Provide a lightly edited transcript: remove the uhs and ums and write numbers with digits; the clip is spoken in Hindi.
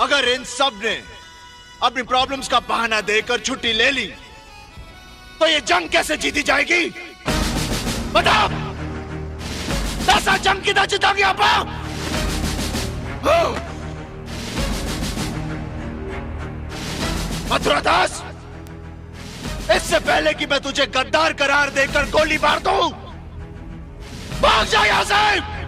अगर इन सब ने अपनी प्रॉब्लम्स का बहाना देकर छुट्टी ले ली तो ये जंग कैसे जीती जाएगी? बताओ, दसा जंग किधर जीतोगे आप? मथुरा दास, इससे पहले कि मैं तुझे गद्दार करार देकर गोली मार दूं, भाग जा यहां से।